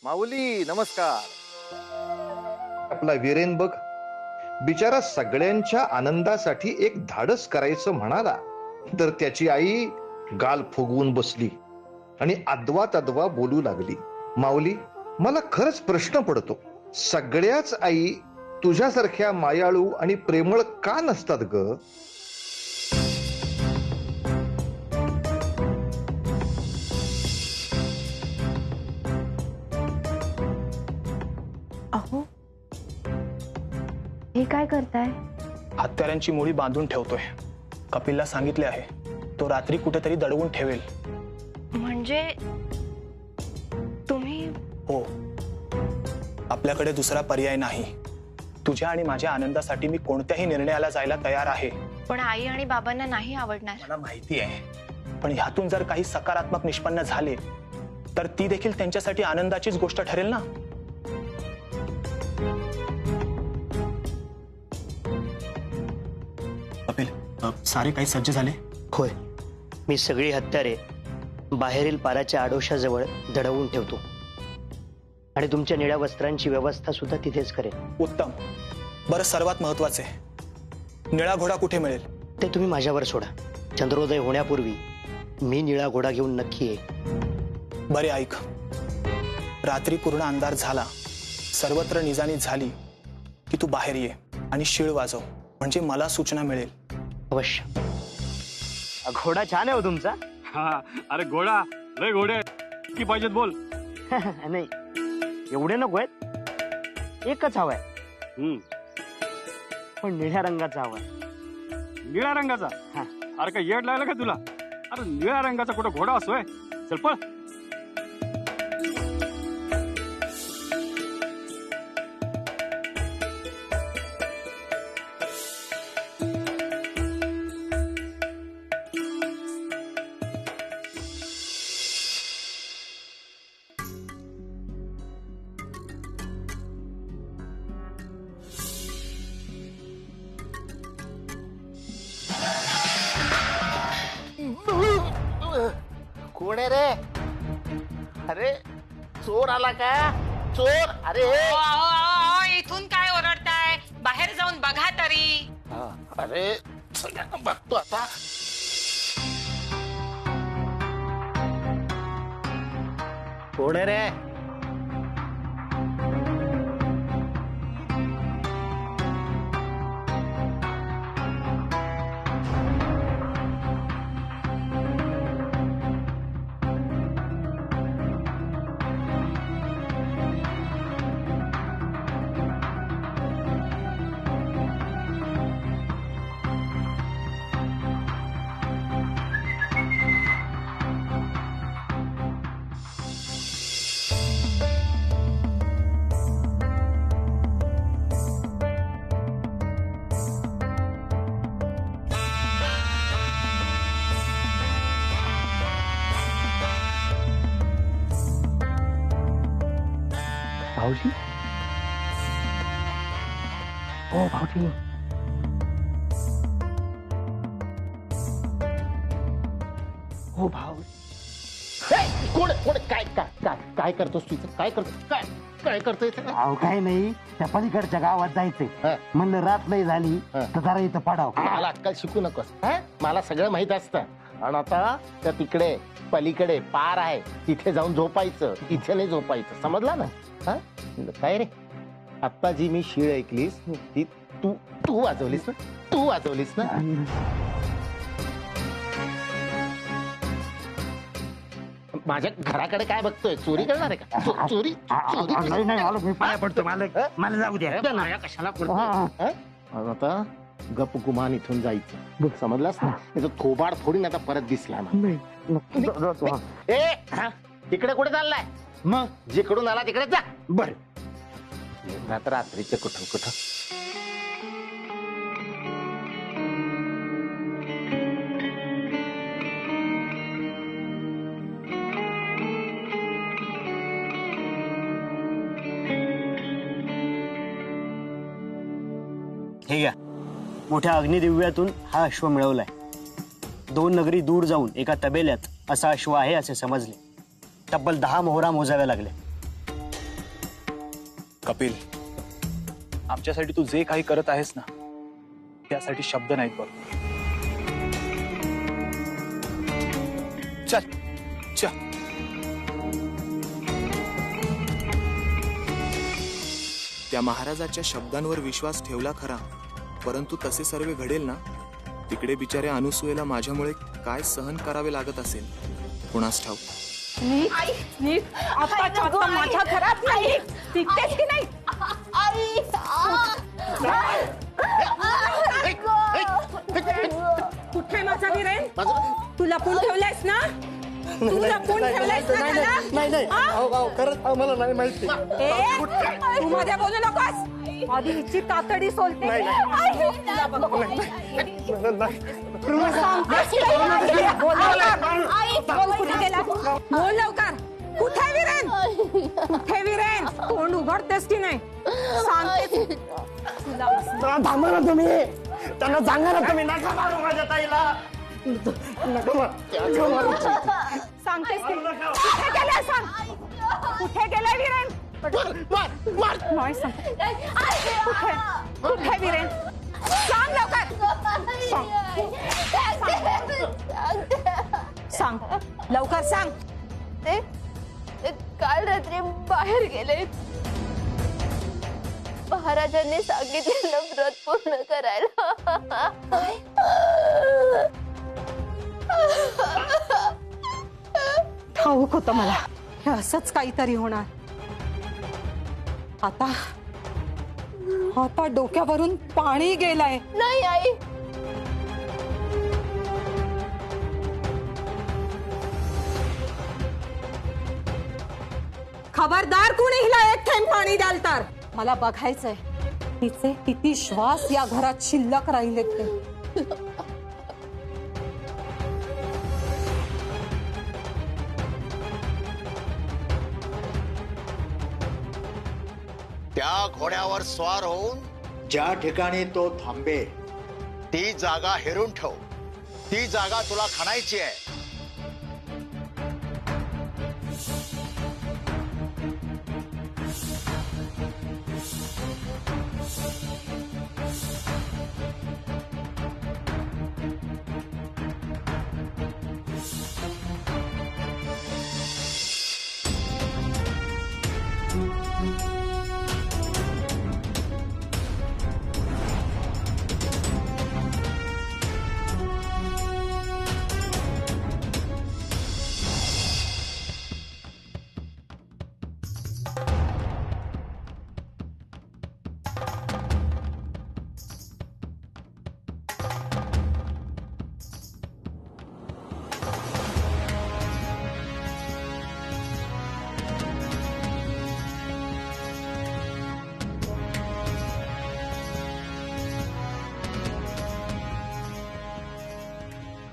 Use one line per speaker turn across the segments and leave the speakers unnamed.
माऊली नमस्कार.
आपला वीरेन बघ, बिचारा सगळ्यांच्या आनंदासाठी एक धाडस करायचं म्हणाला तर त्याची आई गाल फुगवून बसली आणि अद्वा तद्वा बोलू लागली. माऊली, मला खरंच प्रश्न पडतो, सगळ्याच आई तुझ्यासारख्या मायाळू आणि प्रेमळ का नसतात ग?
अहो, हे काय करताय?
हत्यारांची मुळी बांधून ठेवतोय. कपिलला सांगितले आहे, तो रात्री कुठेतरी दडवून ठेवेल.
म्हणजे तुम्ही?
हो, आपल्याकडे दुसरा पर्याय नाही. तुझ्या आणि माझ्या आनंदासाठी मी कोणत्याही निर्णयाला जायला तयार आहे.
पण आई आणि बाबांना नाही आवडणार.
मला माहिती आहे, पण ह्यातून जर काही सकारात्मक निष्पन्न झाले तर ती देखील त्यांच्यासाठी आनंदाचीच गोष्ट ठरेल ना. कपिल, सारे काही सज्ज झाले?
होय, मी सगळी हत्यारे बाहेरील पाराच्या आडोशाजवळ दडवून ठेवतो आणि तुमच्या निळ्या वस्त्रांची व्यवस्था सुद्धा तिथेच करेन.
उत्तम. बरं, सर्वात महत्वाचे, निळा घोडा कुठे मिळेल?
ते तुम्ही माझ्यावर सोडा. चंद्रोदय होण्यापूर्वी मी निळा घोडा घेऊन नक्की येईन.
बरे ऐक, रात्री पूर्ण अंधार झाला, सर्वत्र निजानी झाली की तू बाहेर ये आणि शिळ वाजव, म्हणजे मला सूचना मिळेल.
अवश्य.
घोडा छान आहे हो तुमचा.
हा, अरे घोडा लय घोडे की पाहिजेत बोल.
नाही, एवढे नको आहेत, एकच हवाय, पण निळ्या रंगाचा हवाय.
निळ्या रंगाचा?
हा.
अरे काय येड लागलं का तुला? अरे निळ्या रंगाचा कुठं घोडा असतोय? चल पळ.
कोण आहे रे? अरे चोर आला का? चोर? अरे
इथून काय ओरडताय? बाहेर जाऊन बघा तरी.
अरे सगळ्यांना बघतो आता. कोण आहे रे?
भाऊजी, ओ भाऊजी, ओ भाऊ.
कोण कोण? काय काय काय काय करतोस तू इथं? काय करतो? काय काय करतोय इथं?
अहो काय नाही, त्या पलीकडच्या गावात जायचंय. म्हणलं रात नाही झाली तर जरा इथं पडाव.
मला अक्कल शिकू नकोस. मला सगळं माहित असतं. आणि आता त्या तिकडे पलीकडे पार आहे, तिथे जाऊन झोपायचं, इथे नाही झोपायचं. समजला ना? काय रे, आता जी मी शीळ ऐकलीस ती तू तू वाजवलीस ना? तू वाजवलीस ना? माझ्या घराकडे काय बघतोय? चोरी करणार आहे का? चोरी? चोरी?
नाही नाही, मालक मी पाया पडतो. मालक मला जाऊ द्या.
कशाला करतोय? आता गप गुमान इथून जायचं. समजलास ना? त्याचं थोबाड फोडीन आता परत दिसला ना. ए, तिकडे कुठे चाललाय? मग जिकडून आला तिकडे जा. बर, रात्रीचं कुठं कुठं.
हे घ्या, मोठ्या अग्निदिव्यातून हा अश्व मिळवलाय. 2 नगरी दूर जाऊन एका तबेल्यात असा अश्व आहे असे समजले. तब्बल 10 मोहरा मोजाव्या लागल्या.
कपिल, आमच्यासाठी तू जे काही करत आहेस ना, त्यासाठी शब्द नाहीत बघ. चल चल. त्या महाराजाच्या शब्दांवर विश्वास ठेवला खरा, परंतु तसे सर्व घडेल ना, तिकडे बिचाऱ्या अनुसूयेला माझ्यामुळे काय सहन करावे लागत असेल कुणास ठाऊक.
माझ्या घरात नाही टिकतेस की नाही? कुठे माझा विरेन? तू लपून ठेवलायस ना? तू लपून ठेवलायस ना त्याला?
मला नाही माहिती.
तू मध्ये बोलू नकोस. आधी हिची तातडी सोलते. कुठे गेला? बोल लवकर. कुठे विरेन? कुठे विरेन? तोंड उघडतेस की नाही? सांगते
थांबा ना तुम्ही. त्यांना सांगा ना तुम्ही. नका मारू माझ्या ताईला.
सांगतेस की कुठे गेला? सांग. कुठे गेला विरेन? नाही सांग. कुठे कुठे विरेन? सांग लवकर. सांग लवकर सांग.
ते काल रात्री बाहेर गेले. महाराजांनी सांगितलेलं व्रत पूर्ण करायला.
ठाऊक होतं मला हे असंच काहीतरी होणार. आता डोक्यावरून पाणी गेलंय.
नाही आई,
खबरदार कुणी हिला एक थेंब पाणी द्याल तर. मला बघायचंय तिचे किती श्वास या घरात शिल्लक राहिलेत ते.
त्या घोड्यावर स्वार होऊन ज्या ठिकाणी तो थांबे ती जागा हेरून ठेव. ती जागा तुला खणायची आहे.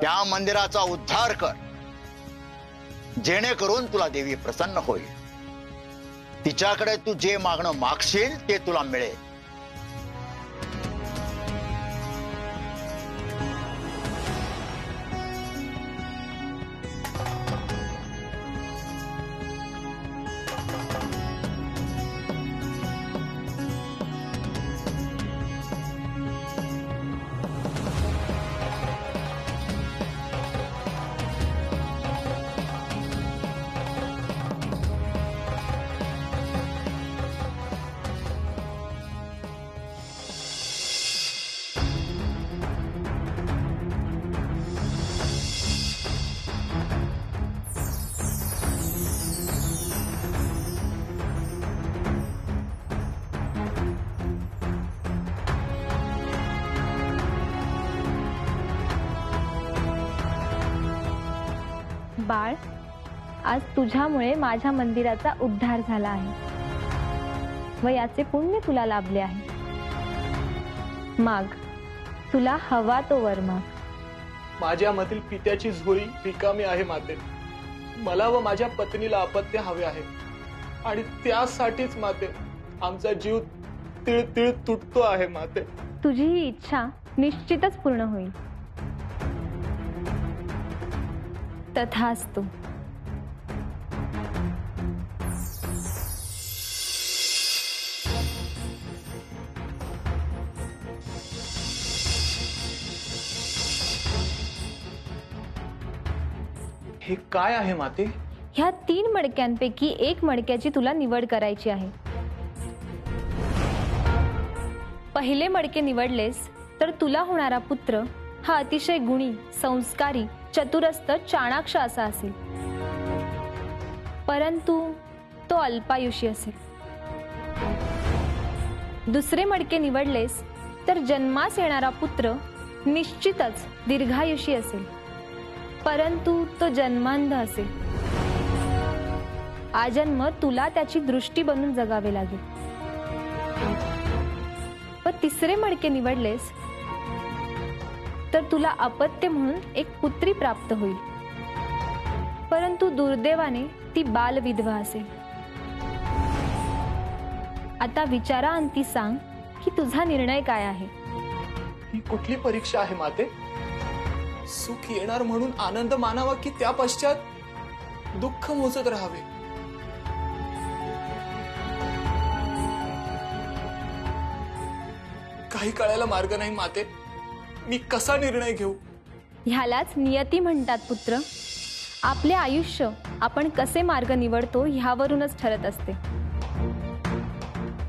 त्या मंदिराचा उद्धार कर, जेणेकरून तुला देवी प्रसन्न होईल. तिच्याकडे तू जे मागणं मागशील ते तुला मिळेल.
बाळ, आज तुझ्यामुळे माझ्या मंदिराचा उद्धार झाला आहे व याचे पुण्य तुला लाभले आहे. माग, तुला हवा तो वर माग.
माझ्यामधील पित्याची झोळी रिकामी आहे माते. मला व माझ्या पत्नीला अपत्य हवे आहे आणि त्यासाठीच माते आमचा जीव तिळतिळ तुटतो आहे माते.
तुझी ही इच्छा निश्चितच पूर्ण होईल. तथास्तु.
हे काय आहे माते?
ह्या 3 मडक्यांपैकी 1 मडक्याची तुला निवड करायची आहे. पहिले मडके निवडलेस तर तुला होणारा पुत्र हा अतिशय गुणी, संस्कारी, चतुरस्थ, चाणाक्ष असा असेल. परंतु तो अल्पायुषी असेल. दुसरे मडके निवडलेस तर जन्मास येणारा पुत्र निश्चितच दीर्घायुषी असेल. परंतु तो जन्मांध असेल. आजन्म तुला त्याची दृष्टी बनून जगावे लागेल. व तिसरे मडके निवडलेस तर तुला अपत्य म्हणून एक पुत्री प्राप्त होईल. परंतु दुर्दैवाने ती बालविधवा असेल. आता विचाराअंती सांग की तुझा निर्णय काय आहे.
ही कुठली परीक्षा आहे माते? सुख येणार म्हणून आनंद मानावा की त्या पश्चात दुःख मोजत राहावे? काही कळायला मार्ग नाही माते. मी कसा निर्णय घेऊ?
ह्यालाच नियती म्हणतात पुत्र. आपले आयुष्य आपण कसे मार्ग निवडतो ह्यावरूनच ठरत असते.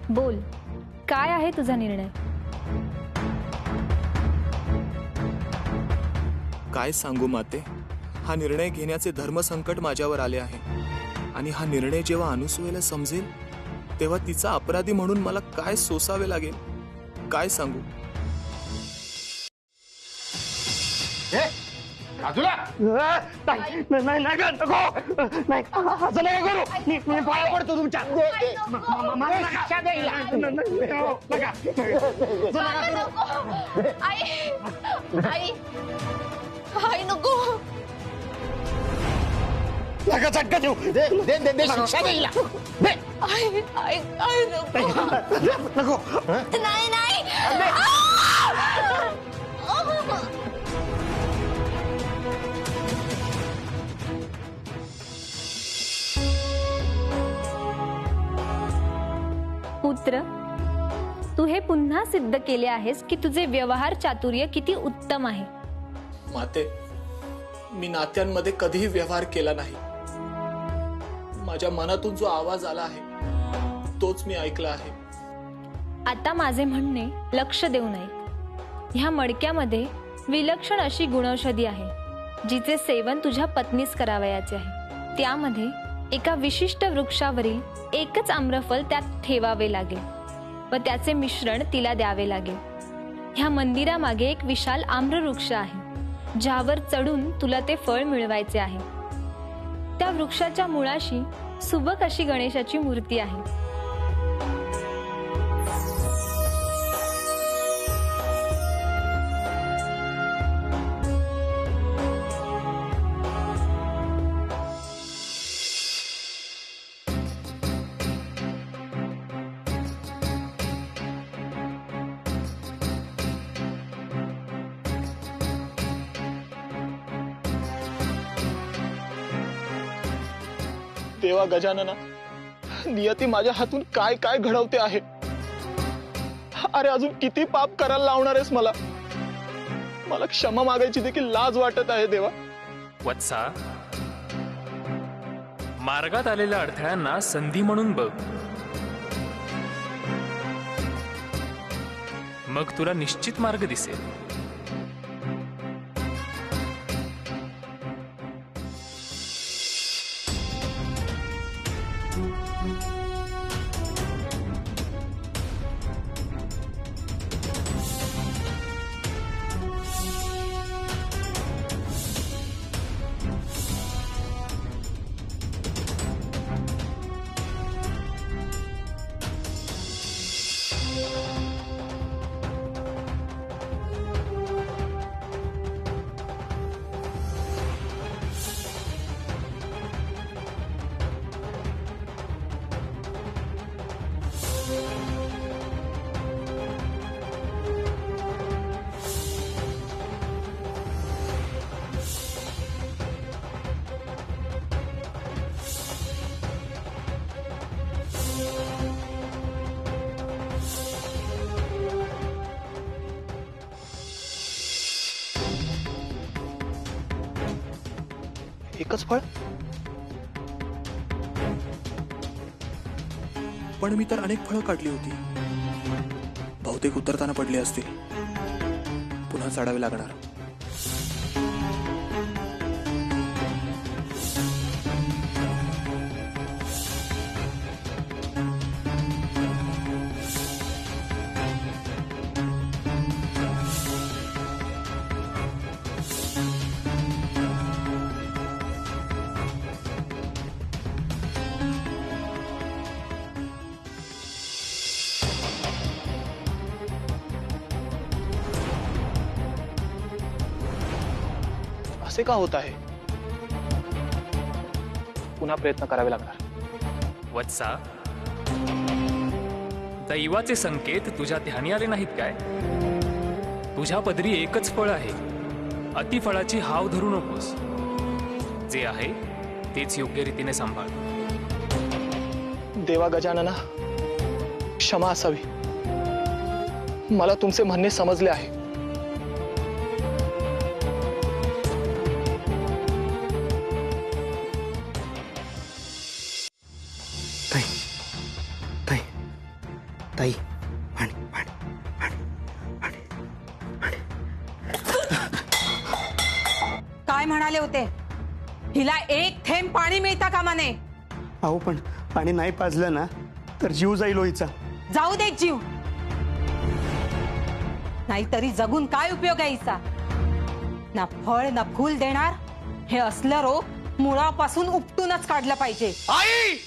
बोल, काय आहे तुझा निर्णय?
काय सांगू माते, हा निर्णय घेण्याचे धर्मसंकट माझ्यावर आले आहे. आणि हा निर्णय जेव्हा अनुसूयेला समजेल तेव्हा तिचा अपराधी म्हणून मला काय सोसावे लागेल, काय सांगू?
बाजूला
नाही नको, नाही असं नाही करू. मी पाया पडतो तुमच्या. मला
शिक्षा द्यायला.
नका चटका देऊ.
दे शिक्षा द्यायला.
नको.
नाही नाही.
पुत्र, तू हे पुन्हा सिद्ध केले आहेस की तुझे व्यवहार चातुर्य किती उत्तम आहे.
माते, मी नात्यांमध्ये कधीही व्यवहार केला नाही. माझ्या मनातून जो आवाज आला आहे तोच मी ऐकला आहे.
आता माझे म्हणणे लक्ष देऊ नये. ह्या मडक्यामध्ये विलक्षण अशी गुणौषधी आहे जिचे सेवन तुझ्या पत्नीस करावयाचे आहे. त्यामध्ये एका विशिष्ट वृक्षावरील एकच आम्रफल त्यात ठेवावे लागेल व त्याचे मिश्रण तिला द्यावे लागेल. ह्या मंदिरामागे एक विशाल आम्रवृक्ष आहे ज्यावर चढून तुला ते फळ मिळवायचे आहे. त्या वृक्षाच्या मुळाशी सुबक अशी गणेशाची मूर्ती आहे.
देवा गजानना, नियती माझ्या हातून काय काय घडवते आहे. अरे अजून किती पाप करायला लावणार आहेस मला? मला क्षमा मागायची देखील लाज वाटत आहे देवा.
वत्सा, मार्गात आलेल्या अडथळ्यांना संधी म्हणून बघ. मग तुला निश्चित मार्ग दिसेल.
एकच फळ? पण मी तर अनेक फळं काढली होती. बहुतेक उतरताना पडली असतील. पुन्हा चढावे लागणार. असे का होत आहे? पुन्हा प्रयत्न करावे लागणार.
वत्सा, दैवाचे संकेत तुझ्या ध्यानी आले नाहीत काय? तुझ्या पदरी एकच फळ आहे. अतिफळाची हाव धरू नकोस. जे आहे तेच योग्य रीतीने सांभाळ.
देवा गजानना, क्षमा असावी. मला तुमचे म्हणणे समजले आहे.
ताई, पाणी पाणी पाणी पाणी पाणी.
काय म्हणाले होते? हिला एक थेंब पाणी मिळता कामा नये.
अहो पण पाणी नाही पाजलं ना तर जीव जाईल हिचा.
जाऊ दे जीव, नाहीतरी जगून काय उपयोग आहे हिचा? ना फळ ना फूल देणार. हे असलं रोग मुळापासून उपटूनच काढलं पाहिजे.
आई,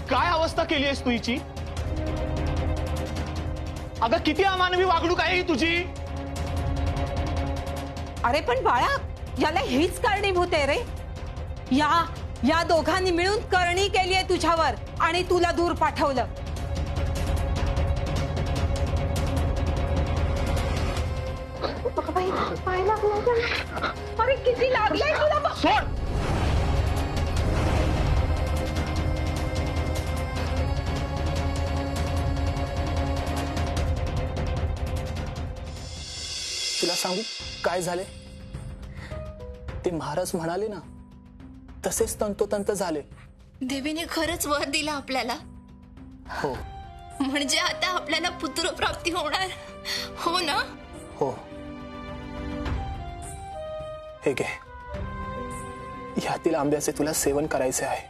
काय अवस्था केली आहेस तू हिची? अगं किती अमानवी वागणूक आहे ही तुझी.
अरे पण बाळा, याला हीच कारणीभूत आहे रे. या दोघांनी मिळून करणी केली आहे तुझ्यावर आणि तुला दूर पाठवलं. अरे किती लागलंय तुला.
सोड. तुला सांगू काय झाले? ते महाराज म्हणाले ना तसेच तंतोतंत झाले.
देवीने खरंच वर दिला आपल्याला.
हो.
म्हणजे आता आपल्याला पुत्र प्राप्ती होणार. हो ना?
हो. हे घे, ह्यातील आंब्याचे तुला सेवन करायचे आहे.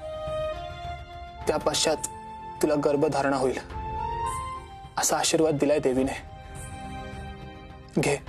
त्या पश्चात तुला गर्भधारणा होईल असा आशीर्वाद दिलाय देवीने. घे.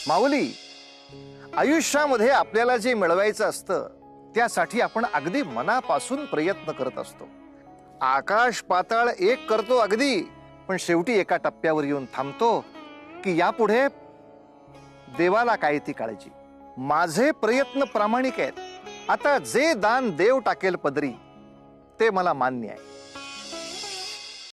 माऊली, आयुष्यामध्ये आपल्याला जे मिळवायचं असतं त्यासाठी आपण अगदी मनापासून प्रयत्न करत असतो. आकाश पाताळ एक करतो अगदी, पण शेवटी एका टप्प्यावर येऊन थांबतो की यापुढे देवाला काय ती काळजी. माझे प्रयत्न प्रामाणिक आहेत. आता जे दान देव टाकेल पदरी ते मला मान्य आहे.